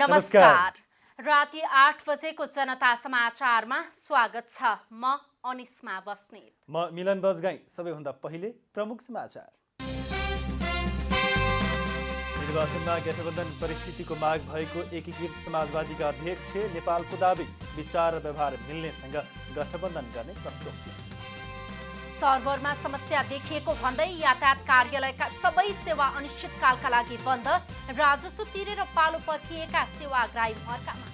नमस्कार। राति 8 बजेको जनता समाचारमा स्वागत छ। म अनिस्मा बस्नेत। म मिलन बजगाई। सबैभन्दा पहिले प्रमुख समाचार। निर्वाचनमा गठबन्धन परिस्थितिको माग भएको एकीकृत समाजवादीका अध्यक्ष नेपालको दाबी, विचार र व्यवहार मिल्नेसँग गठबन्धन गर्ने प्रस्तुति। सर्भरमा समस्या देखिएको भन्दै यातायात कार्यालयका सबै सेवा अनिश्चितकालका लागि बन्द। राजस्व तिरेर पालो पर्खिएका सेवाग्राही फर्कामा।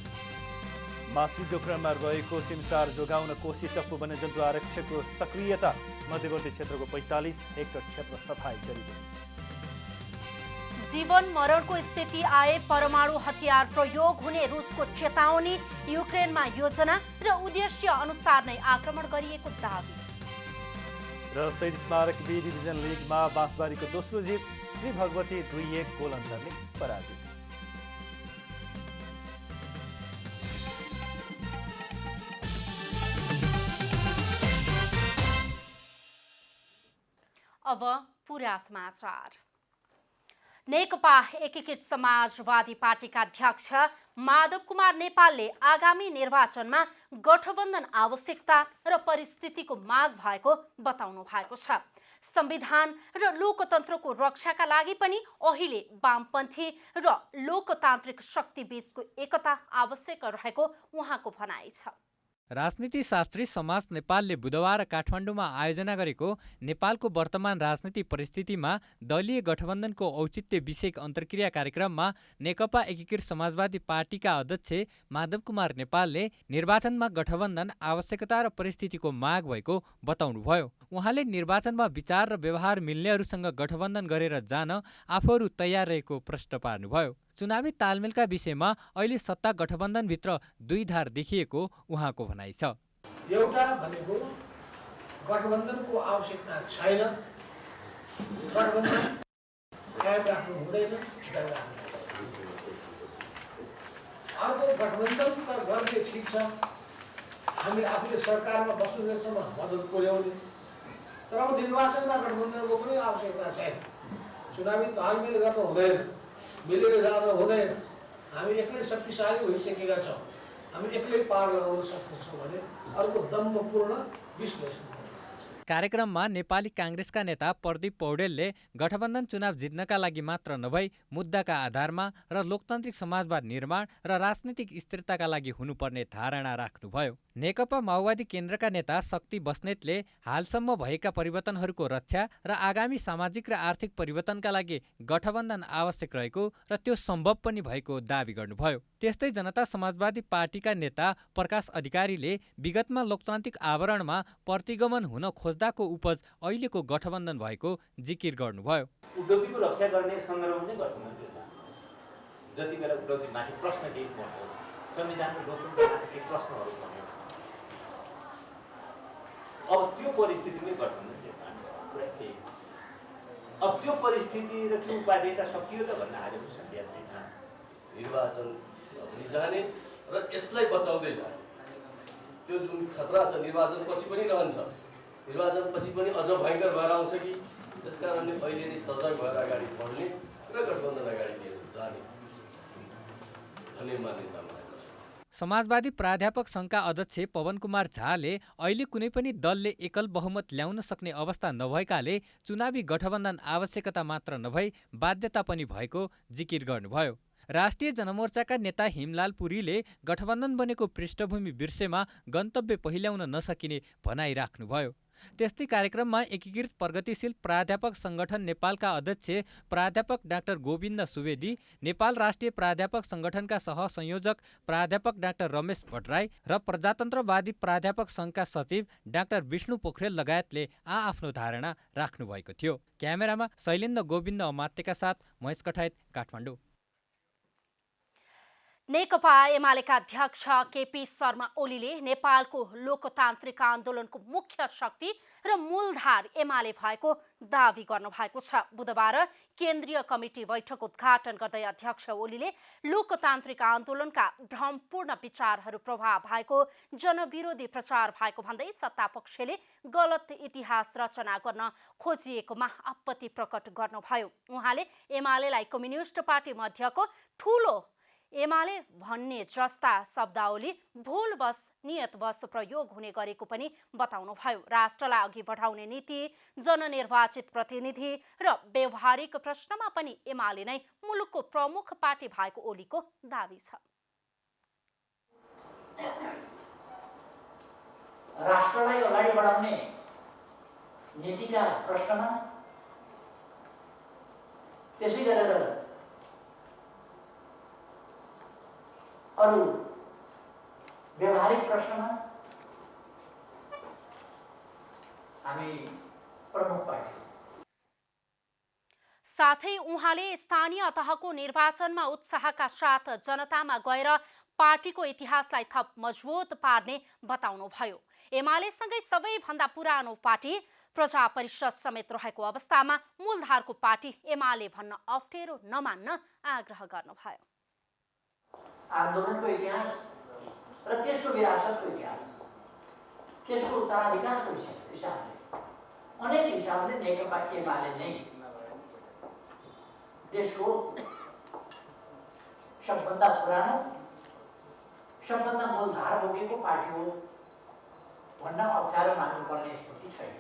मासी जोक्रममा रहेको सिमसार जोगाउन कोशी टप्पु वन्यजन्तु आरक्षको सक्रियता। मध्यवर्ती क्षेत्रको 45 हेक्टर क्षेत्र सफाई गरियो। जीवन मरणको स्थिति आए परमाणु हतियार प्रयोग हुने रुसको चेतावनी। युक्रेनमा योजना र उद्देश्य अनुसार नै आक्रमण गरिएको दावी। र शहीद स्मारक बी डिभिजन लिगमा बाँसबारीको दोस्रो जित। श्री भगवती 2-1 गोल अन्तरले पराजित। अब पूरा समाचार। नेकपा एकीकृत समाजवादी पार्टीका अध्यक्ष माधव कुमार नेपालले आगामी निर्वाचनमा गठबन्धन आवश्यकता र परिस्थितिको माग भएको बताउनु भएको छ। संविधान र लोकतन्त्रको रक्षाका लागि पनि अहिले वामपन्थी र लोकतान्त्रिक शक्ति बीचको एकता आवश्यक रहेको उहाँको भनाइ छ। राजनीति शास्त्री समाज नेपालले बुधबार काठमाडौँमा आयोजना गरेको नेपालको वर्तमान राजनीतिक परिस्थितिमा दलीय गठबन्धनको औचित्य विषयक अन्तर्क्रिया कार्यक्रममा नेकपा एकीकृत समाजवादी पार्टीका अध्यक्ष माधव कुमार नेपालले निर्वाचनमा गठबन्धन आवश्यकता र परिस्थितिको माग भएको बताउनुभयो। उहाँले निर्वाचनमा विचार र व्यवहार मिल्नेहरूसँग गठबन्धन गरेर जान आफूहरू तयार रहेको प्रश्न पार्नुभयो। चुनावी तालमेलका विषयमा अहिले सत्ता गठबन्धनभित्र दुई धार देखिएको उहाँको भनाइ छ। एउटा भनेको गठबन्धनको आवश्यकता छैन, गठबन्धन कायम राख्नु हुँदैन। अर्को गठबन्धन त गर्ने ठिक छ, हामीले आफूले सरकारमा बस्नुसम्म मद्दत पुर्याउने, तर अब निर्वाचनमा गठबन्धनको पनि आवश्यकता छैन। चुनावी तालमेल गर्न हुँदैन, मिलेर जान हुँदैन। हामी एक्लै शक्तिशाली भइसकेका छौँ, हामी एक्लै पार लगाउन सक्छौँ भने अर्को दम्भपूर्ण विश्लेषण। कार्यक्रममा नेपाली काङ्ग्रेसका नेता प्रदीप पौडेलले गठबन्धन चुनाव जित्नका लागि मात्र नभई मुद्दाका आधारमा र लोकतान्त्रिक समाजवाद निर्माण र राजनीतिक स्थिरताका लागि हुनुपर्ने धारणा राख्नुभयो। नेकपा माओवादी केन्द्रका नेता शक्ति बस्नेतले हालसम्म भएका परिवर्तनहरूको रक्षा र आगामी सामाजिक र आर्थिक परिवर्तनका लागि गठबन्धन आवश्यक रहेको र त्यो सम्भव पनि भएको दावी गर्नुभयो। त्यस्तै जनता समाजवादी पार्टीका नेता प्रकाश अधिकारीले विगतमा लोकतान्त्रिक आवरणमा प्रतिगमन हुन खोज्दाको उपज अहिलेको गठबन्धन भएको जिकिर गर्नुभयो। उद्योगीको रक्षा गर्ने सन्दर्भमा नै गठबन्धन जति बेला उद्योगीमाथि प्रश्न केही पर्छ, संविधानको लोकतन्त्रमाथि केही प्रश्नहरू पर्यो, अब त्यो परिस्थितिमै गठबन्धन पुरै केही। अब त्यो परिस्थिति र त्यो उपादेयता सकियो त भन्न आज पनि सकिया छैन। निर्वाचन जाने र यसलाई बचाउँदै जाने, त्यो जुन खतरा छ निर्वाचन पछि पनि रहन्छ, निर्वाचन पछि पनि अझ भयङ्कर भएर आउँछ कि, त्यसकारणले अहिले नै सजग भएर अगाडि बढ्ने र गठबन्धन अगाडि लिएर जाने भन्ने मान्यता मलाई छ। समाजवादी प्राध्यापक सङ्घका अध्यक्ष पवन कुमार झाले अहिले कुनै पनि दलले एकल बहुमत ल्याउन सक्ने अवस्था नभएकाले चुनावी गठबन्धन आवश्यकता मात्र नभई बाध्यता पनि भएको जिकिर गर्नुभयो। राष्ट्रिय जनमोर्चाका नेता हिमलाल पुरीले गठबन्धन बनेको पृष्ठभूमि बिर्सेमा गन्तव्य पहिल्याउन नसकिने भनाइ राख्नुभयो। त्यस्तै कार्यक्रममा एकीकृत प्रगतिशील प्राध्यापक सङ्गठन नेपालका अध्यक्ष प्राध्यापक डाक्टर गोविन्द सुवेदी, नेपाल राष्ट्रिय प्राध्यापक सङ्गठनका सहसंयोजक प्राध्यापक डाक्टर रमेश भट्टराई र प्रजातन्त्रवादी प्राध्यापक सङ्घका सचिव डाक्टर विष्णु पोखरेल लगायतले आआफ्नो धारणा राख्नुभएको थियो। क्यामेरामा शैलेन्द्र गोविन्द अमात्यका साथ महेश कठायत, काठमाडौँ। नेकपा एमालेका अध्यक्ष केपी शर्मा ओलीले नेपालको लोकतान्त्रिक आन्दोलनको मुख्य शक्ति र मूलधार एमाले भएको दावी गर्नुभएको छ। बुधबार केन्द्रीय कमिटी बैठक उद्घाटन गर्दै अध्यक्ष ओलीले लोकतान्त्रिक आन्दोलनका भ्रमपूर्ण विचारहरू प्रभाव भएको, जनविरोधी प्रचार भएको भन्दै सत्तापक्षले गलत इतिहास रचना गर्न खोजिएकोमा आपत्ति प्रकट गर्नुभयो। उहाँले एमालेलाई कम्युनिस्ट पार्टी मध्यको ठूलो एमाले भन्ने जस्ता शब्दावली भूलवश नियतवश प्रयोग हुने गरेको पनि बताउनुभयो। राष्ट्रलाई अघि बढाउने नीति, जननिर्वाचित प्रतिनिधि र व्यवहारिक प्रश्नमा पनि एमाले नै मुलुकको प्रमुख पार्टी भएको ओलीको दाबी छ। राष्ट्रलाई अगाडि बढाउने नीतिका प्रश्नमा, त्यसै गरेर अरू व्यवहारिक प्रश्नमा हामी प्रमुख पार्टी। साथै उहाँले स्थानीय तहको निर्वाचनमा उत्साहका साथ जनतामा गएर पार्टीको इतिहासलाई थप मजबुत पार्ने बताउनुभयो। एमालेसँगै सबैभन्दा पुरानो पार्टी प्रजा परिषद समेत रहेको अवस्थामा मूलधारको पार्टी एमाले भन्न अप्ठ्यारो नमान्न आग्रह गर्नुभयो। आन्दोलनको इतिहास र त्यसको विरासतको इतिहास, त्यसको उत्तराधिकारको हिसाबले अनेक हिसाबले नेकपा एमाले नै देशको सबभन्दा पुरानो, सबभन्दा मूलधार बोकेको पार्टी हो भन्न अप्ठ्यारो मान्नुपर्ने स्थिति छैन।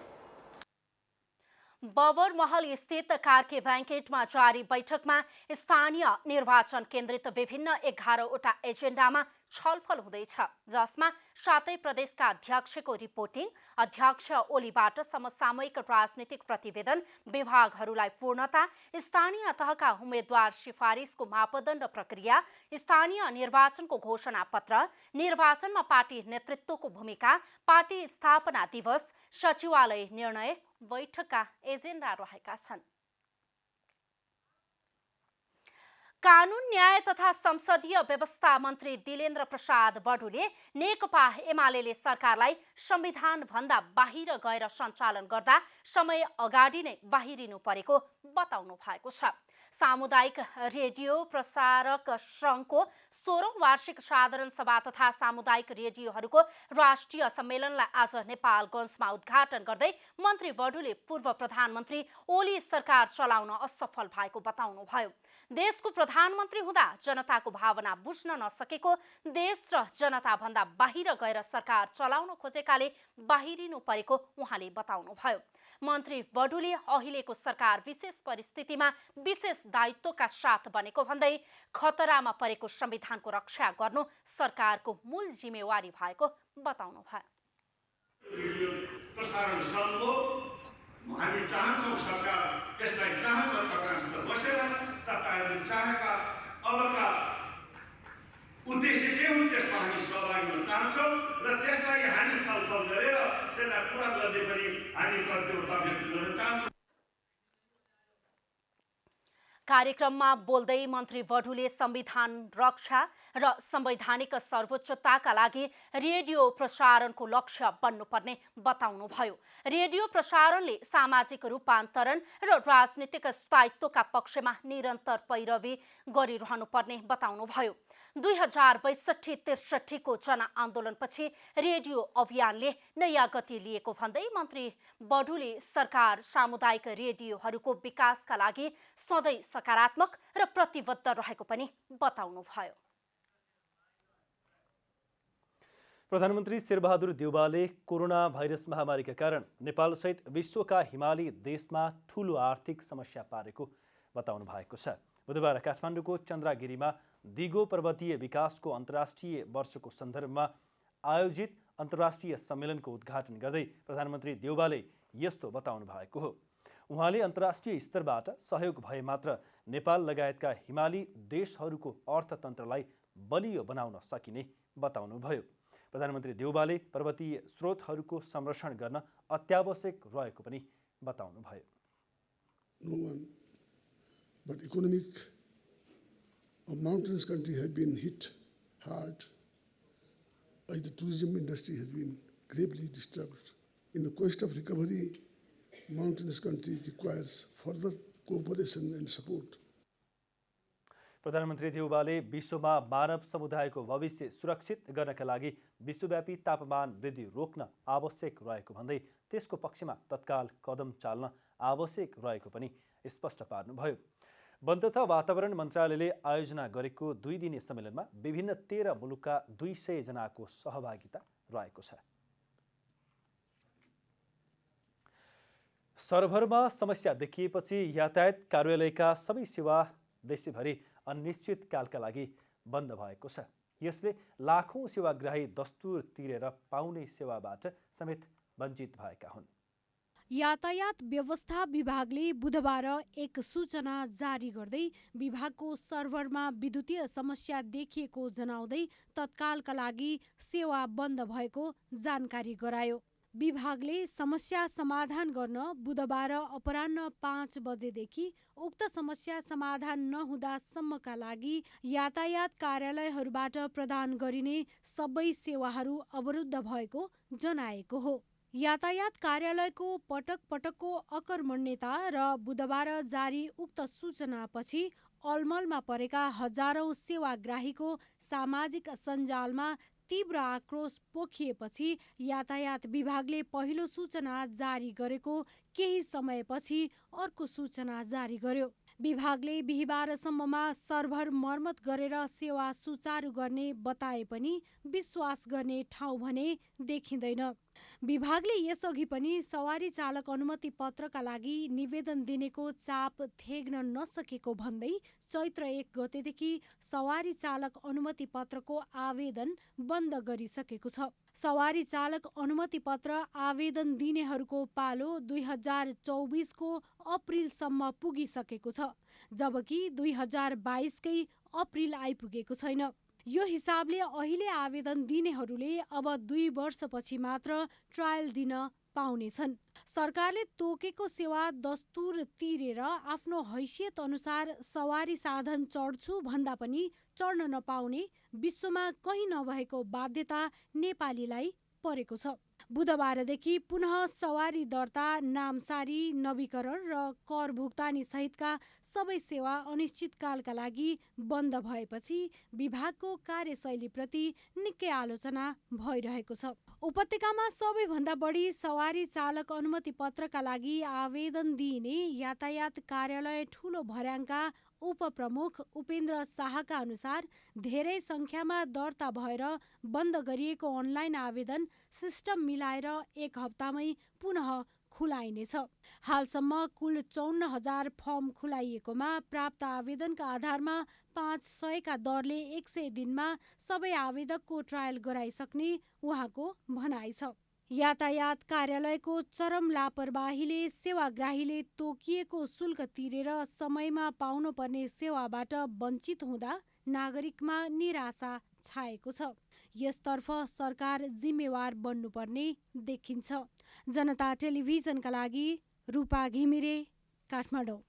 बबर महल स्थित कार्के ब्याङ्केटमा जारी बैठकमा स्थानीय निर्वाचन केन्द्रित विभिन्न 11वटा एजेन्डामा छलफल हुँदैछ, जसमा 7 प्रदेशका अध्यक्षको रिपोर्टिङ, अध्यक्ष ओलीबाट समसामयिक राजनीतिक प्रतिवेदन, विभागहरूलाई पूर्णता, स्थानीय तहका उम्मेद्वार सिफारिसको मापदण्ड प्रक्रिया, स्थानीय निर्वाचनको घोषणा पत्र, निर्वाचनमा पार्टी नेतृत्वको भूमिका, पार्टी स्थापना दिवस, सचिवालय निर्णय बैठकका एजेन्डा रहेका छन्। कानुन न्याय तथा संसदीय व्यवस्था मन्त्री दिलेन्द्र प्रसाद बडुले नेकपा एमाले सरकारलाई संविधान भन्दा बाहिर गएर सञ्चालन गर्दा समय अगाडि नै बाहिरिनु परेको बताउनु भएको छ। सामुदायिक रेडियो प्रसारक सङ्घको 16औं वार्षिक साधारण सभा तथा सामुदायिक रेडियोहरूको राष्ट्रिय सम्मेलनलाई आज नेपालगञ्जमा उद्घाटन गर्दै मन्त्री बडुले पूर्व प्रधानमन्त्री ओली सरकार चलाउन असफल भएको बताउनुभयो। देशको प्रधानमन्त्री हुँदा जनताको भावना बुझ्न नसकेको, देश र जनताभन्दा बाहिर गएर सरकार चलाउन खोजेकाले बाहिरिनु परेको उहाँले बताउनुभयो। मन्त्री बडुले अहिलेको सरकार विशेष परिस्थितिमा विशेष दायित्वका साथ बनेको भन्दै खतरामा परेको संविधानको रक्षा गर्नु सरकारको मूल जिम्मेवारी भएको बताउनुभयो। हामी चाहन्छौँ सरकार यसलाई चाहन्छ, तपाईँहरूसित बसेर तपाईँहरूले चाहेका अबका उद्देश्य के हुन् त्यसमा हामी सहभागी हुन चाहन्छौँ र त्यसलाई हामी छलफल गरेर त्यसलाई पुरा गर्ने पनि हामी प्रतिबद्धता व्यक्त गर्न चाहन्छौँ। कार्यक्रममा बोल्दै मन्त्री बडुले संविधान रक्षा र संवैधानिक सर्वोच्चताका लागि रेडियो प्रसारणको लक्ष्य बन्नुपर्ने बताउनुभयो। रेडियो प्रसारणले सामाजिक रूपान्तरण र राजनीतिक स्थायित्वका पक्षमा निरन्तर पैरवी गरिरहनुपर्ने बताउनुभयो। 2062-63 को जनआन्दोलनपछि रेडियो अभियानले नयाँ गति लिएको भन्दै मन्त्री बडुले सरकार सामुदायिक रेडियोहरूको विकासका लागि सधैँ सकारात्मक र प्रतिबद्ध रहेको पनि बताउनुभयो। प्रधानमन्त्री शेरबहादुर देउवाले कोरोना भाइरस महामारीका कारण नेपालसहित विश्वका हिमाली देशमा ठूलो आर्थिक समस्या पारेको बताउनु भएको छ। बुधबार काठमाडौँको चन्द्रागिरीमा दिगो पर्वतीय विकासको अन्तर्राष्ट्रिय वर्षको सन्दर्भमा आयोजित अन्तर्राष्ट्रिय सम्मेलनको उद्घाटन गर्दै प्रधानमन्त्री देउवाले यस्तो बताउनु भएको हो। उहाँले अन्तर्राष्ट्रिय स्तरबाट सहयोग भए मात्र नेपाल लगायतका हिमाली देशहरूको अर्थतन्त्रलाई बलियो बनाउन सकिने बताउनुभयो। प्रधानमन्त्री देउवाले पर्वतीय स्रोतहरूको संरक्षण गर्न अत्यावश्यक रहेको पनि बताउनुभयो। But economic of mountainous country have been hit hard. The tourism industry has been gravely disturbed. In the quest of recovery, mountainous country requires further cooperation and support. प्रधानमन्त्री देउवाले विश्वमा मानव समुदायको भविष्य सुरक्षित गर्नका लागि विश्वव्यापी तापमान वृद्धि रोक्न आवश्यक रहेको भन्दै त्यसको पक्षमा तत्काल कदम चाल्न आवश्यक रहेको पनि स्पष्ट पार्नुभयो। वन तथा वातावरण मन्त्रालयले आयोजना गरेको 2 दिने सम्मेलनमा विभिन्न 13 मुलुकका 200 जनाको सहभागिता रहेको छ। सर्भरमा समस्या देखिएपछि यातायात कार्यालयका सबै सेवा देशैभरि अनिश्चितकालका लागि बन्द भएको छ। यसले लाखौं सेवाग्राही दस्तुर तिरेर पाउने सेवाबाट समेत वञ्चित भएका हुन्। यातायात व्यवस्था विभागले बुधबार एक सूचना जारी गर्दै विभागको सर्भरमा विद्युतीय समस्या देखिएको जनाउँदै तत्कालका लागि सेवा बन्द भएको जानकारी गरायो। विभागले समस्या समाधान गर्न बुधबार अपराह्न 5 बजेदेखि उक्त समस्या समाधान नहुँदासम्मका लागि यातायात कार्यालयहरूबाट प्रदान गरिने सबै सेवाहरू अवरुद्ध भएको जनाएको हो। यातायात कार्यालयको पटक पटकको अकर्मण्यता र बुधबार जारी उक्त सूचनापछि अलमलमा परेका हजारौं सेवाग्राहीको सामाजिक सञ्जालमा तीव्र आक्रोश पोखिएपछि यातायात विभागले पहिलो सूचना जारी गरेको केही समयपछि अर्को सूचना जारी गर्यो। विभागले बिहीबारसम्ममा सर्भर मर्मत गरेर सेवा सुचारू गर्ने बताए पनि विश्वास गर्ने ठाउँ भने देखिँदैन। विभागले यसअघि पनि सवारी चालक अनुमति पत्रका लागि निवेदन दिनेको चाप थेग्न नसकेको भन्दै चैत्र 1 गतेदेखि सवारी चालक अनुमति पत्रको आवेदन बन्द गरिसकेको छ। सवारी चालक अनुमति पत्र आवेदन दिनेहरूको पालो 2024 को अप्रिलसम्म पुगिसकेको छ, जबकि 2022 कै अप्रिल आइपुगेको छैन। यो हिसाबले अहिले आवेदन दिनेहरूले अब 2 वर्षपछि मात्र ट्रायल दिन पाउनेछन्। सरकारले तोकेको सेवा दस्तुर तिरेर आफ्नो हैसियत अनुसार सवारी साधन चढ्छु भन्दा पनि चढ्न नपाउने विश्वमा कहीँ नभएको बाध्यता नेपालीलाई परेको छ। बुधबारदेखि पुनः सवारी दर्ता, नामसारी, नवीकरण र कर भुक्तानी सहितका सबै सेवा अनिश्चितकालका लागि बन्द भएपछि विभागको कार्यशैलीप्रति निकै आलोचना भइरहेको छ। उपत्यकामा सबैभन्दा बढी सवारी चालक अनुमति पत्रका लागि आवेदन दिइने यातायात कार्यालय ठूलो भर्याङका उपप्रमुख उपेन्द्र शाहका अनुसार धेरै संख्यामा दर्ता भएर बन्द गरिएको अनलाइन आवेदन सिस्टम मिलाएर 1 हप्तामै पुनः खुलाइनेछ। हालसम्म कुल 54,000 फर्म खुलाइएकोमा प्राप्त आवेदनका आधारमा 500 का दरले 100 दिनमा सबै आवेदकको ट्रायल गराइसक्ने उहाँको भनाइ छ। यातायात कार्यालयको चरम लापरवाहीले सेवाग्राहीले तोकिएको शुल्क तिरेर समयमा पाउनुपर्ने सेवाबाट वञ्चित हुँदा नागरिकमा निराशा छाएको छ। यसतर्फ सरकार जिम्मेवार बन्नुपर्ने देखिन्छ। जनता टेलिभिजनका लागि रूपा घिमिरे, काठमाडौँ।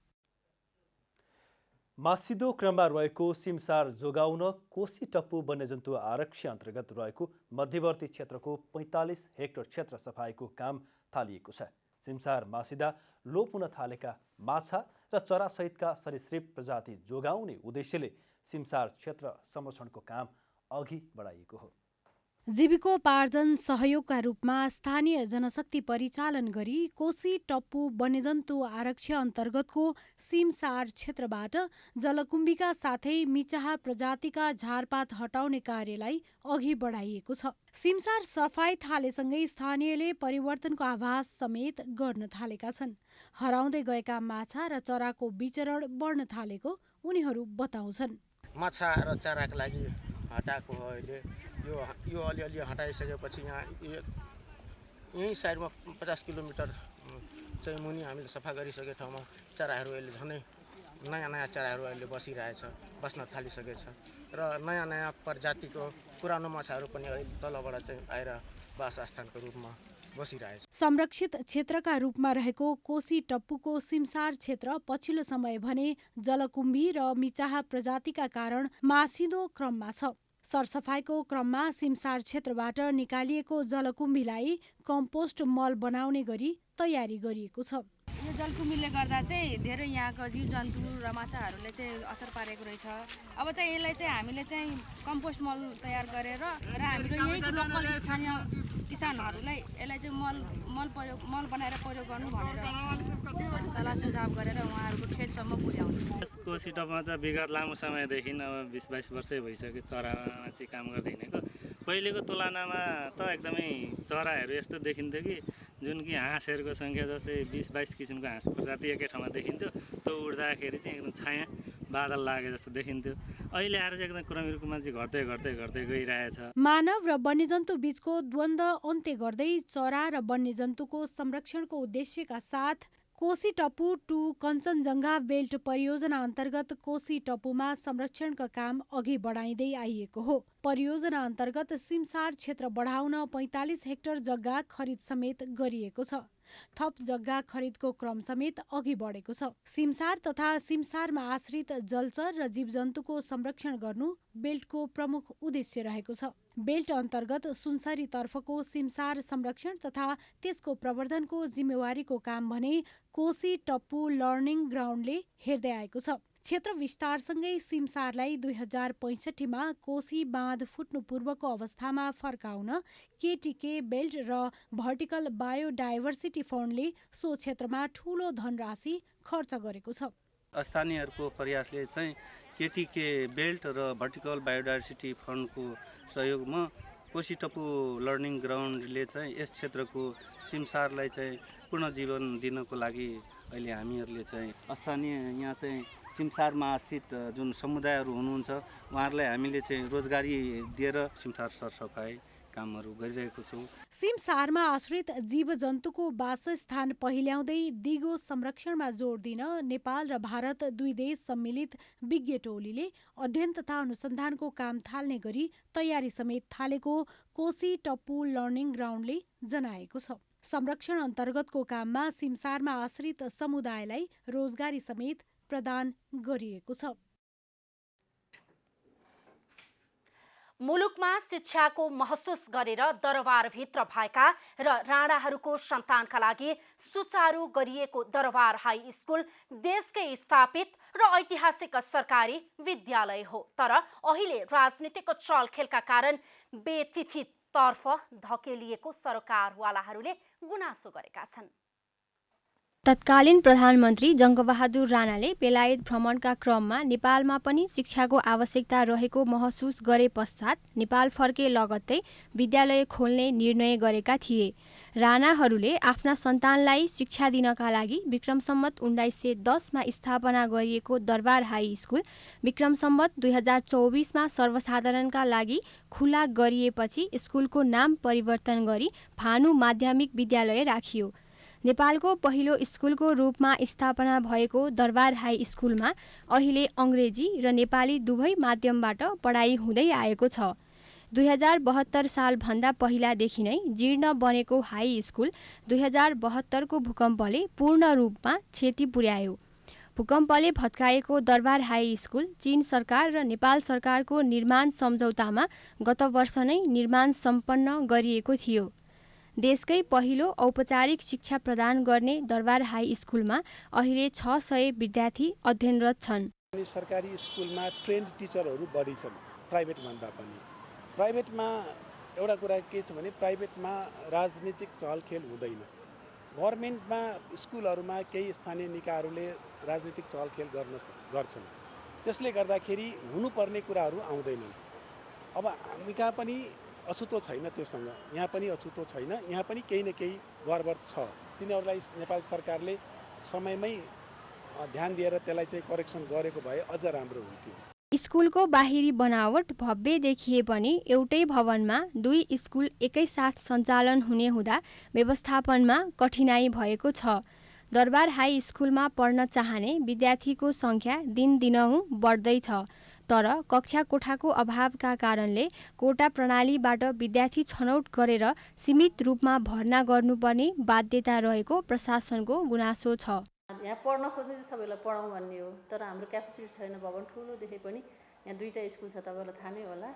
मासिदो क्रममा रहेको सिमसार जोगाउन कोशी टप्पु वन्यजन्तु आरक्षी अन्तर्गत रहेको मध्यवर्ती क्षेत्रको 45 हेक्टर क्षेत्र सफाईको काम थालिएको छ। सिमसार मासिदा लोप हुन थालेका माछा र चरासहितका सरीसृप प्रजाति जोगाउने उद्देश्यले सिमसार क्षेत्र संरक्षणको काम अघि बढाइएको हो। जीविकोपार्जन सहयोगका रूपमा स्थानीय जनशक्ति परिचालन गरी कोशी टप्पु वन्यजन्तु आरक्षी अन्तर्गतको सिमसार क्षेत्रबाट जलकुम्भीका साथै मिचाहा प्रजातिका झारपात हटाउने कार्यलाई अघि बढाइएको छ। सिमसार सफाई थालेसँगै स्थानीयले परिवर्तनको आभास समेत गर्न थालेका छन्। हराउँदै गएका माछा र चराको विचरण बढ्न थालेको उनीहरू बताउँछन्। माछा र चराको लागि हटाएको हो। अहिले यो अलिअलि हटाइसकेपछि यही साइडमा 50 किलोमिटर चाहिँ मुनि हामीले सफा गरिसकेको ठाउँमा चराहरू अहिले झनै नयाँ चराहरू अहिले बस्न थालिसकेछ र नयाँ प्रजातिको पुरानो माछाहरू पनि अहिले तलबाट चाहिँ आएर वासस्थानको रूपमा बसिरहेछ। संरक्षित क्षेत्रका रूपमा रहेको कोशी टप्पुको सिमसार क्षेत्र पछिल्लो समय भने जलकुम्भी र मिचाहा प्रजातिका कारण मासिदो क्रममा छ। सरसफाईको क्रममा सिमसार क्षेत्रबाट निकालिएको जलकुम्भीलाई कम्पोस्ट मल बनाउने गरी तयारी गरिएको छ। यो जलकुम्भीले गर्दा चाहिँ धेरै यहाँको जीवजन्तु र माछाहरूले चाहिँ असर पारेको रहेछ। अब चाहिँ यसलाई चाहिँ हामीले चाहिँ कम्पोस्ट मल तयार गरेर र हाम्रो यहीँको लोकल स्थानीय किसानहरूलाई यसलाई चाहिँ मल बनाएर प्रयोग गर्नु भनेर सल्लाह सुझाव गरेर उहाँहरूको खेतसम्म पुर्याउने। कोसी टपमा चाहिँ विगत लामो समयदेखि अब 20-22 वर्षै भइसक्यो चरामा चाहिँ काम गर्दै हिँडेको। पहिलेको तुलनामा त एकदमै चराहरू यस्तो देखिन्थ्यो कि जुन कि हाँसहरूको सङ्ख्या जस्तै 20-22 किसिमको हाँस प्रजाति एकै ठाउँमा देखिन्थ्यो। त्यो उड्दाखेरि चाहिँ एकदम छाया बादल लागे जस्तो देखिन्थ्यो। अहिले आएर चाहिँ एकदम क्रमिक रूपमा चाहिँ घट्दै घट्दै घट्दै गइरहेछ। मानव र वन्यजन्तु बीचको द्वन्द्व अन्त्य गर्दै चरा र वन्यजन्तुको संरक्षणको उद्देश्यका साथ कोसी टप्पु 2 कञ्चनजङ्घा बेल्ट परियोजना अन्तर्गत कोसी टप्पुमा संरक्षणका काम अघि बढाइँदै आइएको हो। परियोजना अन्तर्गत सिमसार क्षेत्र बढाउन 45 हेक्टर जग्गा खरिद समेत गरिएको छ। थप जग्गा खरिदको क्रम समेत अघि बढेको छ। सिमसार तथा सिमसारमा आश्रित जलचर र जीवजन्तुको संरक्षण गर्नु बेल्टको प्रमुख उद्देश्य रहेको छ। बेल्ट अन्तर्गत सुनसरी तर्फको सिमसार संरक्षण तथा त्यसको प्रवर्धनको जिम्मेवारीको काम भने कोसी टप्पु लर्निङ ग्राउन्डले हेर्दै आएको छ। क्षेत्र विस्तारसँगै सिमसारलाई 2065 मा कोसी बाँध फुट्नु पूर्वको अवस्थामा फर्काउन केटीके बेल्ट र भर्टिकल बायोडाइभर्सिटी फन्डले सो क्षेत्रमा ठूलो धनराशि खर्च गरेको छ। स्थानीयहरूको प्रयासले चाहिँ केटीके बेल्ट र भर्टिकल बायोडाइभर्सिटी फन्डको सहयोगमा कोसी टप्पु लर्निङ ग्राउन्डले चाहिँ यस क्षेत्रको सिमसारलाई चाहिँ पुनर्जीवन दिनको लागि अहिले हामीहरूले चाहिँ स्थानीय यहाँ चाहिँ सिमसारमा आश्रित जुन समुदायहरू हुनुहुन्छ उहाँहरूलाई हामीले चाहिँ रोजगारी दिएर सिमसार सरसफाइ कामहरू गरिरहेको छौँ। सिमसारमा आश्रित जीवजन्तुको वासस्थान पहिल्याउँदै दिगो संरक्षणमा जोड दिन नेपाल र भारत दुई देश सम्मिलित विज्ञ टोलीले अध्ययन तथा अनुसन्धानको काम थाल्ने गरी तयारी समेत थालेको कोसी टप्पु लर्निङ ग्राउन्डले जनाएको छ। संरक्षण अन्तर्गतको काममा सिमसारमा आश्रित समुदायलाई रोजगारी समेत प्रदान गरिएको छ। मुलुकमा शिक्षाको महसुस गरेर दरबारभित्र भएका र राणाहरूको सन्तानका लागि सुचारू गरिएको दरबार हाई स्कुल देशकै स्थापित र ऐतिहासिक सरकारी विद्यालय हो। तर अहिले राजनीतिक चलखेलका कारण बेतिथितर्फ धकेलिएको सरकारवालाहरूले गुनासो गरेका छन्। तत्कालीन प्रधानमन्त्री जङ्गबहादुर राणाले बेलायत भ्रमणका क्रममा नेपालमा पनि शिक्षाको आवश्यकता रहेको महसुस गरे पश्चात नेपाल फर्के लगत्तै विद्यालय खोल्ने निर्णय गरेका थिए। राणाहरूले आफ्ना सन्तानलाई शिक्षा दिनका लागि विक्रम सम्वत 1910 मा स्थापना गरिएको दरबार हाई स्कुल विक्रम सम्वत 2024 मा सर्वसाधारणका लागि खुला गरिएपछि स्कुलको नाम परिवर्तन गरी भानु माध्यमिक विद्यालय राखियो। नेपालको पहिलो स्कुलको रूपमा स्थापना भएको दरबार हाई स्कुलमा अहिले अङ्ग्रेजी र नेपाली दुवै माध्यमबाट पढाइ हुँदै आएको छ। 2072 सालभन्दा पहिलादेखि नै जीर्ण बनेको हाई स्कुल 2072 को भूकम्पले पूर्ण रूपमा क्षति पुर्यायो। भूकम्पले भत्काएको दरबार हाई स्कुल चीन सरकार र नेपाल सरकारको निर्माण सम्झौतामा गत वर्ष नै निर्माण सम्पन्न गरिएको थियो। देशकै पहिलो औपचारिक शिक्षा प्रदान गर्ने दरबार हाई स्कुलमा अहिले 600 विद्यार्थी अध्ययनरत छन्। सरकारी स्कुलमा ट्रेन्ड टिचरहरू बढी छन् प्राइभेटभन्दा पनि। प्राइभेटमा एउटा कुरा के छ भने प्राइभेटमा राजनीतिक चहलखेल हुँदैन। गभर्मेन्टमा स्कुलहरूमा केही स्थानीय निकायहरूले राजनीतिक चहलखेल गर्छन्। त्यसले गर्दाखेरि हुनुपर्ने कुराहरू आउँदैनन्। अब हामी कहाँ पनि अछुतो छैन, त्योसँग यहाँ पनि अछुतो छैन, यहाँ पनि केही न केही गडबड छ। तिनीहरूलाई नेपाल सरकारले समयमै ध्यान दिएर त्यसलाई चाहिँ करेक्सन गरेको भए अझ राम्रो हुन्थ्यो। स्कुलको बाहिरी बनावट भव्य देखिए पनि एउटै भवनमा दुई स्कुल एकैसाथ सञ्चालन हुने हुँदा व्यवस्थापनमा कठिनाई भएको छ। दरबार हाई स्कुलमा पढ्न चाहने विद्यार्थीको सङ्ख्या दिनदिनहुँ बढ्दैछ। तर कक्षा कोठाको अभावका कारणले कोटा प्रणालीबाट विद्यार्थी छनौट गरेर सीमित रूपमा भर्ना गर्नुपर्ने बाध्यता रहेको प्रशासनको गुनासो छ। यहाँ पढ्न खोज्ने सबैलाई पढाउँ भन्ने हो, तर हाम्रो क्यापेसिटी छैन। भवन ठुलो देखे पनि यहाँ दुईटा स्कुल छ, तपाईँलाई थाहा नै होला।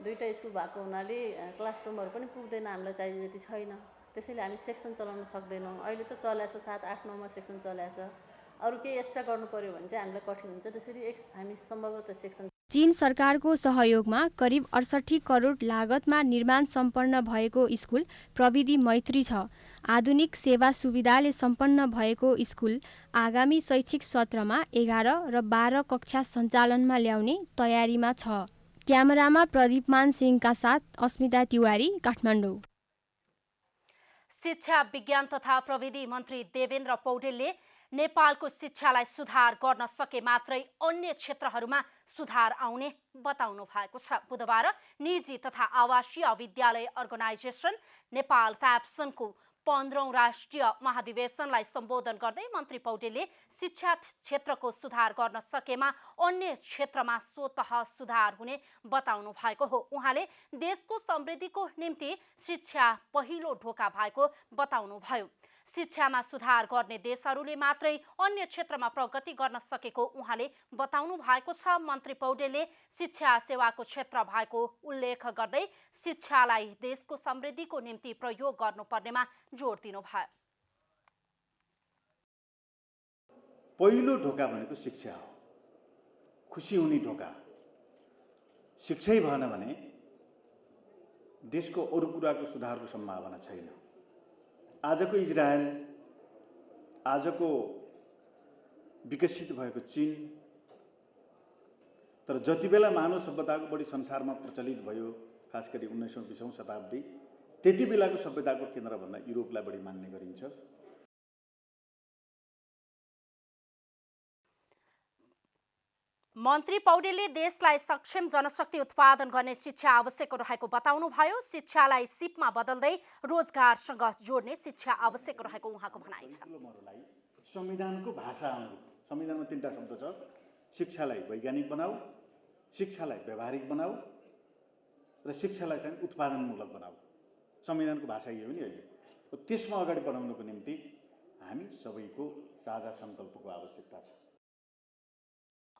दुईटा स्कुल भएको हुनाले क्लासरुमहरू पनि पुग्दैन, हामीलाई चाहिए जति छैन। त्यसैले हामी सेक्सन चलाउन सक्दैनौँ। अहिले त चलाएको छ 7, 8, 9 मा सेक्सन चलाएको छ। अरू केही एक्स्ट्रा गर्नु पर्यो भने चाहिँ हामीलाई कठिन हुन्छ। त्यसरी हामी सम्भवतः सेक्सन चीन सरकारको सहयोगमा करिब 68 करोड लागतमा निर्माण सम्पन्न भएको स्कुल प्रविधि मैत्री छ। आधुनिक सेवा सुविधाले सम्पन्न भएको स्कुल आगामी शैक्षिक सत्रमा 11 र 12 कक्षा सञ्चालनमा ल्याउने तयारीमा छ। क्यामेरामा प्रदीपमान सिंहका साथ अस्मिता तिवारी, काठमाडौँ। शिक्षा विज्ञान तथा प्रविधि मन्त्री देवेन्द्र पौडेलले नेपालको शिक्षालाई सुधार गर्न सके मात्रै अन्य क्षेत्रहरूमा सुधार आउने बताउनु भएको छ। बुधबार निजी तथा आवासीय विद्यालय अर्गनाइजेसन नेपाल प्याप्सनको 15औं राष्ट्रिय महाधिवेशनलाई सम्बोधन गर्दै मन्त्री पौडेलले शिक्षा क्षेत्रको सुधार गर्न सकेमा अन्य क्षेत्रमा स्वतः सुधार हुने बताउनु भएको हो। उहाँले देशको समृद्धिको निम्ति शिक्षा पहिलो ढोका भएको बताउनु भयो। शिक्षामा सुधार गर्ने देशहरूले मात्रै अन्य क्षेत्रमा प्रगति गर्न सकेको उहाँले बताउनु भएको छ। मन्त्री पौडेलले शिक्षा सेवाको क्षेत्र भएको उल्लेख गर्दै शिक्षालाई देशको समृद्धिको निम्ति प्रयोग गर्नुपर्नेमा जोड दिनुभयो। पहिलो ढोका भनेको शिक्षा हो, खुसी हुने ढोका। शिक्षै भएन भने देशको अरू कुराको सुधारको सम्भावना छैन। आजको इजरायल, आजको विकसित भएको चीन, तर जति बेला मानव सभ्यताको बढी संसारमा प्रचलित भयो, खास गरी 19औं 20औं शताब्दी, त्यति बेलाको सभ्यताको केन्द्रभन्दा युरोपलाई बढी मान्ने गरिन्छ। मन्त्री पौडेलले देशलाई सक्षम जनशक्ति उत्पादन गर्ने शिक्षा आवश्यक रहेको बताउनुभयो। शिक्षालाई सिपमा बदल्दै रोजगारसँग जोड्ने शिक्षा आवश्यक रहेको उहाँको भनाइ छ। संविधानको भाषा अनुरूप, संविधानमा 3टा शब्द छ, शिक्षालाई वैज्ञानिक बनाऊ, शिक्षालाई व्यावहारिक बनाऊ र शिक्षालाई चाहिँ उत्पादनमूलक बनाऊ। संविधानको भाषा यो हो नि अहिले। त्यसमा अगाडि बढाउनको निम्ति हामी सबैको साझा सङ्कल्पको आवश्यकता छ।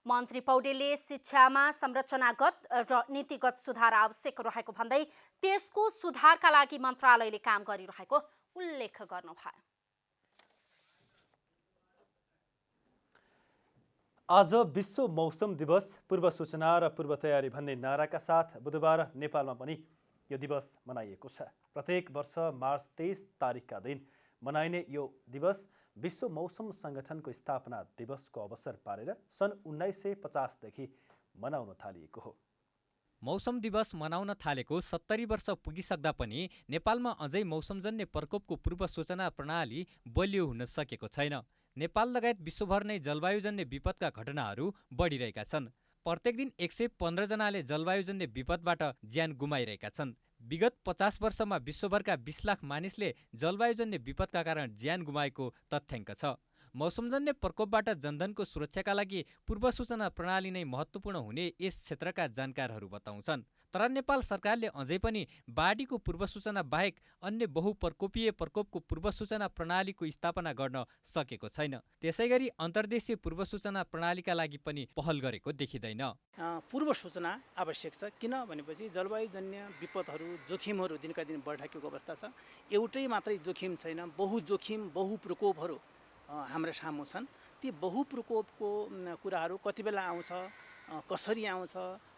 मन्त्री पौडेलले शिक्षामा संरचनागत र नीतिगत सुधार आवश्यक रहेको भन्दै त्यसको सुधारका लागि मन्त्रालयले काम गरिरहेको उल्लेख गर्नुभयो। आज विश्व मौसम दिवस, पूर्व सूचना र पूर्व तयारी भन्ने नाराका साथ बुधबार नेपालमा पनि यो दिवस मनाइएको छ। प्रत्येक वर्ष मार्च 23 तारिकका दिन मनाइने यो दिवस विश्व मौसम सङ्गठनको स्थापना दिवसको अवसर पारेर सन् 1950 देखि मनाउन थालिएको हो। मौसम दिवस मनाउन थालेको 70 वर्ष पुगिसक्दा पनि नेपालमा अझै मौसमजन्य प्रकोपको पूर्व सूचना प्रणाली बलियो हुन सकेको छैन। नेपाल लगायत विश्वभर नै जलवायुजन्य विपदका घटनाहरू बढिरहेका छन्। प्रत्येक दिन 115 जनाले जलवायुजन्य विपदबाट ज्यान गुमाइरहेका छन्। विगत 50 वर्षमा विश्वभरका 20 लाख मानिसले जलवायुजन्य विपदका कारण ज्यान गुमाएको तथ्याङ्क छ। मौसमजन्य प्रकोपबाट जनधनको सुरक्षाका लागि पूर्व सूचना प्रणाली नै महत्त्वपूर्ण हुने यस क्षेत्रका जानकारहरू बताउँछन्। तर नेपाल सरकारले अझै पनि बाढीको पूर्व सूचना बाहेक अन्य बहुप्रकोपीय प्रकोपको पूर्व सूचना प्रणालीको स्थापना गर्न सकेको छैन। त्यसैगरी अन्तर्देशीय पूर्व सूचना प्रणालीका लागि पनि पहल गरेको देखिँदैन। पूर्व सूचना आवश्यक छ, किन भनेपछि जलवायुजन्य विपदहरू, जोखिमहरू दिनका दिन बढिरहेको अवस्था छ। एउटै मात्रै जोखिम छैन, बहुजोखिम बहुप्रकोपहरू हाम्रा सामु छन्। ती बहुप्रकोपको कुराहरू कति बेला आउँछ, कसरी आउँछ,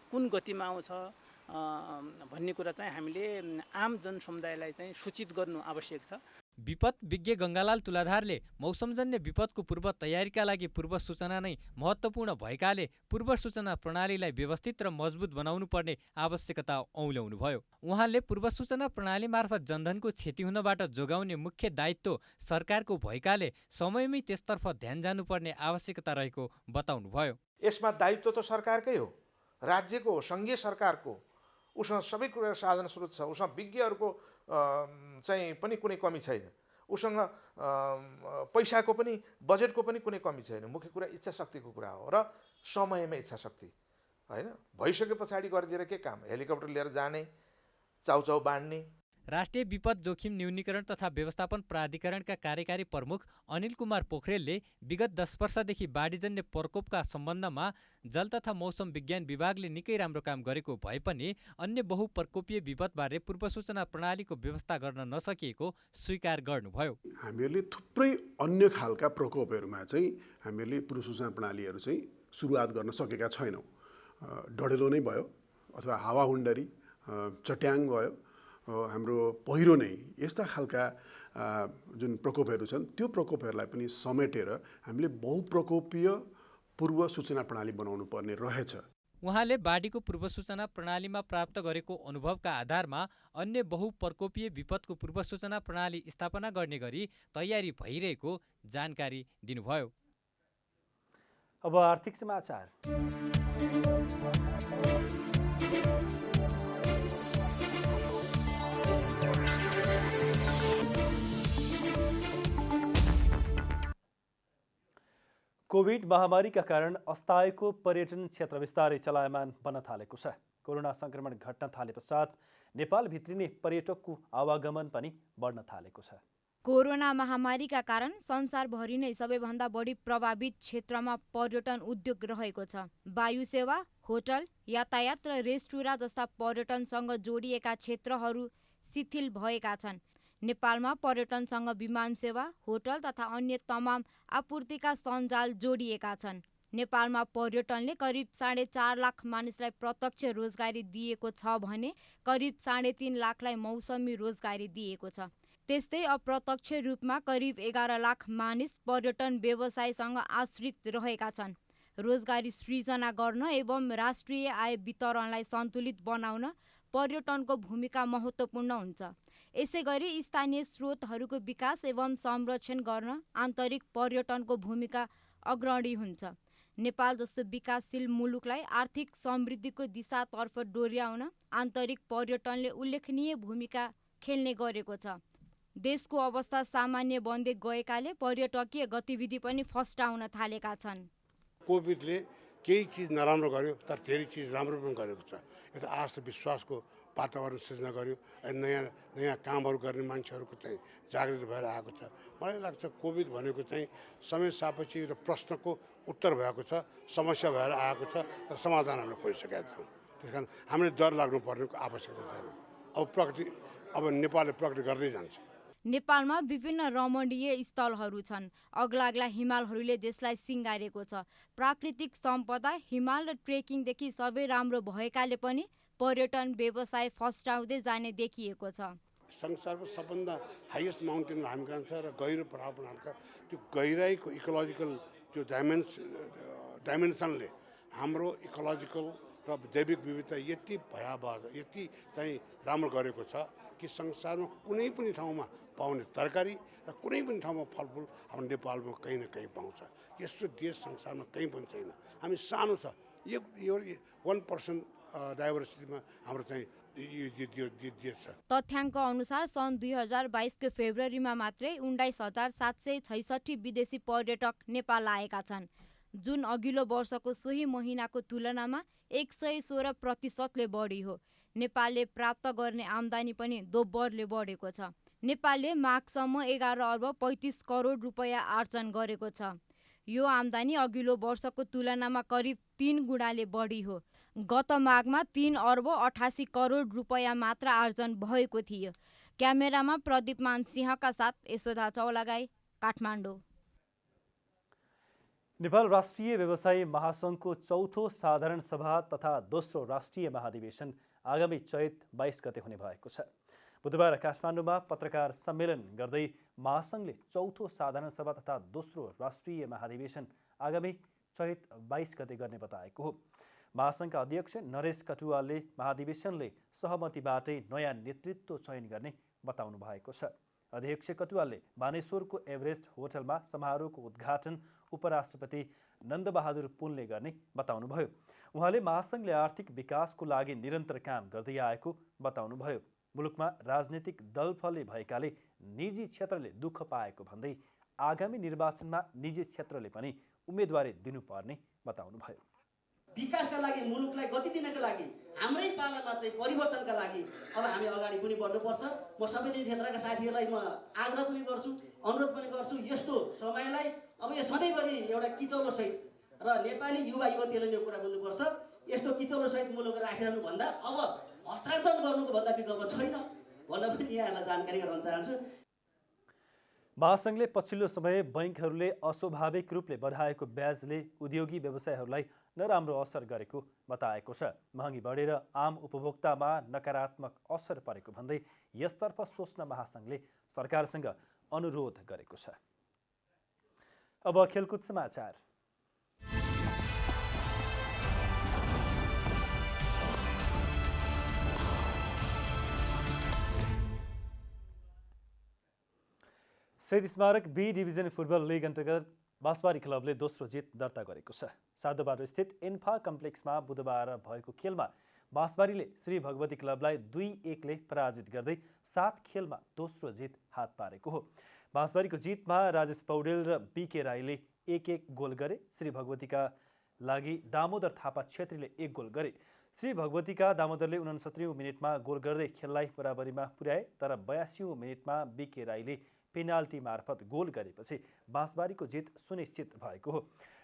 कुन गतिमा आउँछ भन्ने कुरा चाहिँ हामीले आम जनसमुदायलाई चाहिँ सूचित गर्नु आवश्यक छ। विपद विज्ञ गङ्गालाल तुलाधारले मौसमजन्य विपदको पूर्व तयारीका लागि पूर्व सूचना नै महत्त्वपूर्ण भएकाले पूर्व सूचना प्रणालीलाई व्यवस्थित र मजबुत बनाउनु पर्ने आवश्यकता औल्याउनुभयो। उहाँले पूर्व सूचना प्रणाली मार्फत जनधनको क्षति हुनबाट जोगाउने मुख्य दायित्व सरकारको भएकाले समयमै त्यसतर्फ ध्यान जानुपर्ने आवश्यकता रहेको बताउनुभयो। यसमा दायित्व त सरकारकै हो, राज्यको हो, सङ्घीय सरकारको। उसँग सबै कुरा साधन स्रोत छ, उसँग विज्ञहरूको चाहिँ पनि कुनै कमी छैन, उसँग पैसाको पनि बजेटको पनि कुनै कमी छैन। मुख्य कुरा इच्छा शक्तिको कुरा हो र समयमा इच्छा शक्ति होइन। भइसके पछाडि गरिदिएर के काम, हेलिकप्टर लिएर जाने, चाउचाउ बाँड्ने। राष्ट्रिय विपद जोखिम न्यूनीकरण तथा व्यवस्थापन प्राधिकरणका कार्यकारी प्रमुख अनिल कुमार पोखरेलले विगत 10 वर्षदेखि बाढीजन्य प्रकोपका सम्बन्धमा जल तथा मौसम विज्ञान विभागले निकै राम्रो काम गरेको भए पनि अन्य बहुप्रकोपीय विपदबारे पूर्व सूचना प्रणालीको व्यवस्था गर्न नसकिएको स्वीकार गर्नुभयो। हामीहरूले थुप्रै अन्य खालका प्रकोपहरूमा चाहिँ हामीहरूले पूर्व सूचना प्रणालीहरू चाहिँ सुरुवात गर्न सकेका छैनौँ। डढेलो नै भयो अथवा हावाहुन्डरी चट्याङ भयो हाम्रो पहिरो नै यस्ता खालका जुन प्रकोपहरू छन् त्यो प्रकोपहरूलाई पनि समेटेर हामीले बहुप्रकोपीय पूर्व सूचना प्रणाली बनाउनु पर्ने रहेछ। उहाँले बाढीको पूर्व सूचना प्रणालीमा प्राप्त गरेको अनुभवका आधारमा अन्य बहुप्रकोपीय विपदको पूर्व सूचना प्रणाली स्थापना गर्ने गरी तयारी भइरहेको जानकारी दिनुभयो। अब आर्थिक समाचार। कोभिड महामारीका कारण अस्थायीको पर्यटन क्षेत्र बिस्तारै चलायमान बन्न थालेको छ। कोरोना संक्रमण घट्न थाले पश्चात नेपाल भित्रिने पर्यटकको आवागमन पनि बढ्न थालेको छ। कोरोना महामारीका कारण संसारभरि नै सबैभन्दा बढी प्रभावित क्षेत्रमा पर्यटन उद्योग रहेको छ। वायु सेवा, होटल, यातायात र रेस्टुरा जस्ता पर्यटनसँग जोडिएका क्षेत्रहरू शिथिल भएका छन्। नेपालमा पर्यटनसँग विमान सेवा, होटल तथा अन्य तमाम आपूर्तिका सञ्जाल जोडिएका छन्। नेपालमा पर्यटनले करिब 4.5 लाख मानिसलाई प्रत्यक्ष रोजगारी दिएको छ भने करिब 3.5 लाखलाई मौसमी रोजगारी दिएको छ। त्यस्तै अप्रत्यक्ष रूपमा करिब 11 लाख मानिस पर्यटन व्यवसायसँग आश्रित रहेका छन्। रोजगारी सृजना गर्न एवं राष्ट्रिय आय वितरणलाई सन्तुलित बनाउन पर्यटनको भूमिका महत्त्वपूर्ण हुन्छ। यसैगरी स्थानीय स्रोतहरूको विकास एवं संरक्षण गर्न आन्तरिक पर्यटनको भूमिका अग्रणी हुन्छ। नेपाल जस्तो विकासशील मुलुकलाई आर्थिक समृद्धिको दिशातर्फ डोर्याउन आन्तरिक पर्यटनले उल्लेखनीय भूमिका खेल्ने गरेको छ। देशको अवस्था सामान्य बन्दै गएकाले पर्यटकीय गतिविधि पनि फस्टाउन थालेका छन्। कोभिडले केही चिज नराम्रो गर्यो तर धेरै चिज राम्रो पनि गरेको छ। एउटा आस्था विश्वासको वातावरण सृजना गर्यो। नयाँ नयाँ कामहरू गर्ने मान्छेहरूको चाहिँ जागृत भएर आएको छ। मलाई लाग्छ कोभिड भनेको चाहिँ समय सापेक्ष र प्रश्नको उत्तर भएको छ, समस्या भएर आएको छ तर समाधान हामीले खोजिसकेका छौँ। त्यस कारण हामीले डर लाग्नुपर्नेको आवश्यकता छैन। अब नेपालले प्रगति गर्दै जान्छ। नेपालमा विभिन्न रमणीय स्थलहरू छन्। अग्ला हिमालहरूले देशलाई सिँगारेको छ। प्राकृतिक सम्पदा, हिमाल र ट्रेकिङदेखि सबै राम्रो भएकाले पनि पर्यटन व्यवसाय फस्टाउँदै जाने देखिएको छ। संसारको सबभन्दा हाइएस्ट माउन्टेन हामी कहाँ छ र गहिरो प्रभाव बनाएका त्यो गहिराईको इकोलोजिकल त्यो डाइमेन्सनले हाम्रो इकोलोजिकल र जैविक विविधता यति भयावह यति चाहिँ राम्रो गरेको छ कि संसारमा कुनै पनि ठाउँमा पाउने तरकारी र कुनै पनि ठाउँमा फलफुल हाम्रो नेपालमा कहीँ न कहीँ पाउँछ। यस्तो देश संसारमा कहीँ पनि छैन। हामी सानो छ, यो 1% डाइभर्सिटीमा हाम्रो चाहिँ देश छ। तथ्याङ्क अनुसार सन् 2022 को फेब्रुअरीमा मात्रै 19,766 विदेशी पर्यटक नेपाल आएका छन्, जुन अघिल्लो वर्षको सोही महिनाको तुलनामा 116% बढी हो। नेपालले प्राप्त गर्ने आम्दानी पनि दोब्बरले बढेको छ। नेपालले माघसम्म 11 अर्ब 35 करोड रुपैयाँ आर्जन गरेको छ। यो आम्दानी अघिल्लो वर्षको तुलनामा करिब 3 गुणाले बढी हो। गत माघमा 3 अर्ब 88 करोड रुपैयाँ मात्र आर्जन भएको थियो। क्यामेरामा प्रदीपमान सिंहका साथ यशोदा चौलागाई, काठमाडौँ। नेपाल राष्ट्रिय व्यवसायी महासङ्घको चौथो साधारण सभा तथा दोस्रो राष्ट्रिय महाधिवेशन आगामी चैत 22 गते हुने भएको छ। बुधबार काठमाडौँमा पत्रकार सम्मेलन गर्दै महासङ्घले चौथो साधारण सभा तथा दोस्रो राष्ट्रिय महाधिवेशन आगामी चैत 22 गते गर्ने बताएको हो। महासङ्घका अध्यक्ष नरेश कटुवालले महाधिवेशनले सहमतिबाटै नयाँ नेतृत्व चयन गर्ने बताउनु भएको छ। अध्यक्ष कटुवालले बानेश्वरको एभरेस्ट होटलमा समारोहको उद्घाटन उपराष्ट्रपति नन्दबहादुर पुनले गर्ने बताउनुभयो। उहाँले महासङ्घले आर्थिक विकासको लागि निरन्तर काम गर्दै आएको बताउनुभयो। मुलुकमा राजनीतिक दलफले भएकाले निजी क्षेत्रले दुःख पाएको भन्दै आगामी निर्वाचनमा निजी क्षेत्रले पनि उम्मेदवारी दिनुपर्ने बताउनुभयो। विकासका लागि, मुलुकलाई गति दिनका लागि, हाम्रै पालामा चाहिँ परिवर्तनका लागि अब हामी अगाडि पनि बढ्नुपर्छ। म सबै निजी क्षेत्रका साथीहरूलाई म आग्रह पनि गर्छु, अनुरोध पनि गर्छु, यस्तो समयलाई अब यो सधैँभरि एउटा किचौलो सहित र नेपाली युवा युवतीहरूले यो कुरा बुझ्नुपर्छ। यस्तो किचौलो सहित मुलुक राखिरहनु भन्दा अब हस्तान्तरण गर्नुको भन्दा विकल्प छैन भन्न पनि यहाँहरूलाई जानकारी गराउन चाहन्छु। महासङ्घले पछिल्लो समय बैङ्कहरूले अस्वाभाविक रूपले बढाएको ब्याजले उद्योगी व्यवसायहरूलाई नराम्रो असर गरेको बताएको छ। महँगी बढेर आम उपभोक्तामा नकारात्मक असर परेको भन्दै यसतर्फ सोच्न महासङ्घले सरकारसँग अनुरोध गरेको छ। अब खेलकुद समाचार। शहीद स्मारक बी डिभिजन फुटबल लिग अन्तर्गत बाँसबारी क्लबले दोस्रो जित दर्ता गरेको छ। साधोबाटो स्थित इन्फा कम्प्लेक्समा बुधबार भएको खेलमा बाँसबारीले श्री भगवती क्लबलाई 2-1 ले पराजित गर्दै 7 खेलमा दोस्रो जित हात पारेको हो। बाँसबारीको जितमा राजेश पौडेल र बीके राईले 1-1 गोल गरे। श्री भगवतीका लागि दामोदर थापा छेत्रीले 1 गोल गरे। श्री भगवतीका दामोदरले 69औं मिनेटमा गोल गर्दै खेललाई बराबरीमा पुर्याए, तर 82औं मिनेटमा बीके राईले पेनाल्टी मार्फत गोल गरेपछि बाँसबारीको जित सुनिश्चित भएको हो।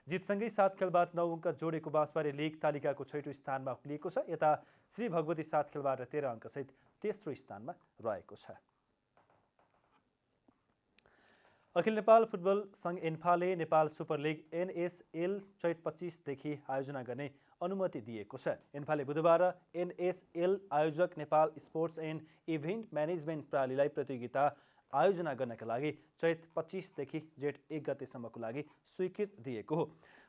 जितसँगै 7 खेलबाट 9 अङ्क जोडेको बाँसबारी लिग तालिकाको 6औं स्थानमा उक्लिएको छ। यता श्री भगवती 7 खेलबाट 13 अङ्कसहित तेस्रो स्थानमा रहेको छ। अखिल नेपाल फुटबल सङ्घ एन्फाले नेपाल सुपर लिग NSL चैत 25 देखि आयोजना गर्ने अनुमति दिएको छ। एन्फाले बुधबार NSL आयोजक Nepal sports and event management प्रणालीलाई प्रतियोगिता आयोजना गर्नका लागि चैत 25 देखि जेठ 1 गतेसम्मको लागि स्वीकृति दिएको हो।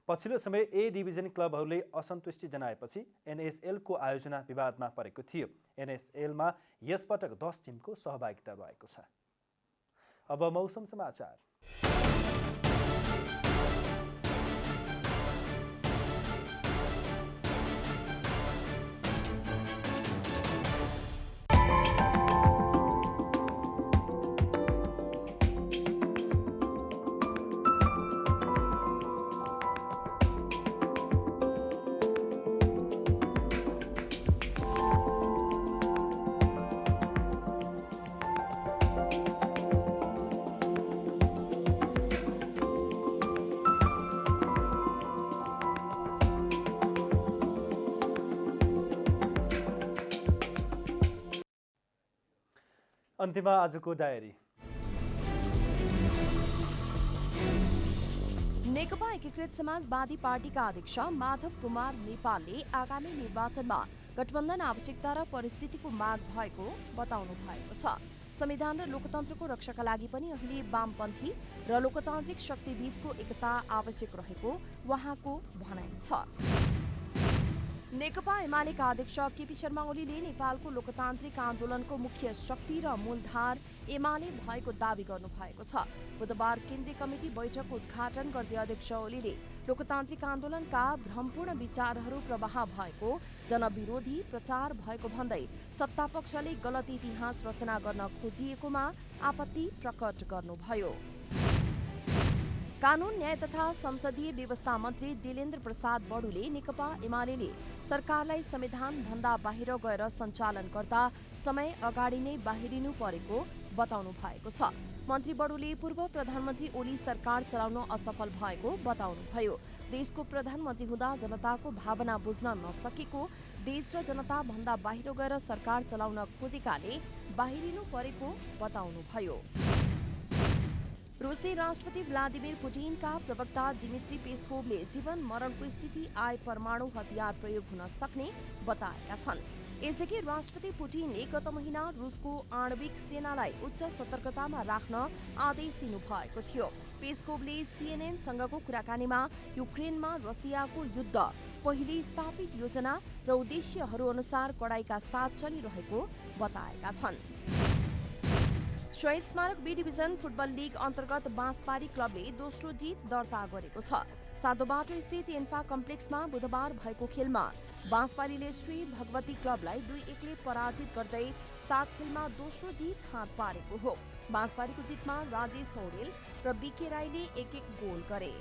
पछिल्लो समय ए डिभिजन क्लबहरूले असन्तुष्टि जनाएपछि NSL को आयोजना विवादमा परेको थियो। NSL मा यसपटक 10 टिमको सहभागिता रहेको छ। अब मौसम समाचार। अन्त्यमा आजको डायरी। नेकपा एकीकृत समाजवादी पार्टीका अध्यक्ष माधव कुमार नेपालले आगामी निर्वाचनमा गठबन्धन आवश्यकता र परिस्थितिको माग भएको बताउनु भएको छ। संविधान र लोकतन्त्रको रक्षाका लागि पनि अहिले वामपन्थी र लोकतान्त्रिक शक्तिबीचको एकता आवश्यक रहेको उहाँको भनाइ छ। नेकपा एमालेका अध्यक्ष केपी शर्मा ओलीले नेपालको लोकतान्त्रिक आन्दोलनको मुख्य शक्ति र मूलधार एमाले भएको दावी गर्नुभएको छ। बुधबार केन्द्रीय कमिटी बैठकको उद्घाटन गर्दै अध्यक्ष ओलीले लोकतान्त्रिक आन्दोलनका भ्रमपूर्ण विचारहरू प्रवाह भएको, जनविरोधी प्रचार भएको भन्दै सत्तापक्षले गलत इतिहास रचना गर्न खोजिएकोमा आपत्ति प्रकट गर्नुभयो। कानून न्याय तथा संसदीय व्यवस्था मन्त्री दिलेन्द्र प्रसाद बडुले नेकपा एमाले सरकारलाई संविधान भन्दा बाहिर गएर सञ्चालन गर्दा समय अगाडि नै बाहिरिनु परेको बताउनु भएको छ। मन्त्री बडुले पूर्व प्रधानमन्त्री ओली सरकार चलाउन असफल भएको बताउनुभयो। देशको प्रधानमन्त्री हुँदा जनताको भावना बुझ्न नसकेको, देश र जनता भन्दा बाहिर गएर सरकार चलाउन खोजेकाले बाहिरिनु परेको बताउनुभयो। रुसी राष्ट्रपति व्लादिमिर पुटिनका प्रवक्ता दिमित्री पेस्कोभले जीवन मरणको स्थिति आए परमाणु हतियार प्रयोग हुन सक्ने बताएका छन्। यसअघि राष्ट्रपति पुटिनले गत महिना रुसको आणविक सेनालाई उच्च सतर्कतामा राख्न आदेश दिनुभएको थियो। पेस्कोभले सीएनएनसँगको कुराकानीमा युक्रेनमा रसियाको युद्ध पहिले स्थापित योजना र उद्देश्यहरू अनुसार कडाइका साथ चलिरहेको बताएका छन्। शहीद स्मारक बी डिभिजन फुटबल लिग अन्तर्गत बाँसबारी क्लबले दोस्रो जित दर्ता गरेको छ। साधोबाटो स्थित इन्फा कम्प्लेक्समा बुधबार भएको खेलमा बाँसबारीले श्री भगवती क्लबलाई 2-1 ले पराजित गर्दै 7 खेलमा दोस्रो जित हात पारेको हो। बाँसबारीको जितमा राजेश पौडेल र बीके राईले 1-1 गोल गरे।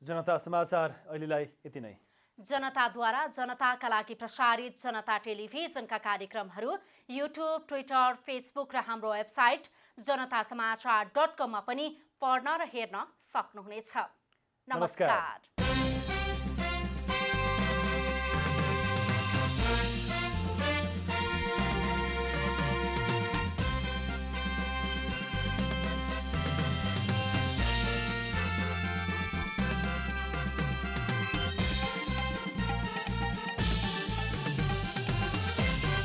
जनता समाचार अहिलेलाई यति नै। जनताद्वारा जनताका लागि प्रसारित जनता टेलिभिजनका कार्यक्रमहरू युट्युब, ट्विटर, फेसबुक र हाम्रो वेबसाइट जनतासमाचार.com मा पनि पढ्न र हेर्न सक्नुहुनेछ। नमस्कार।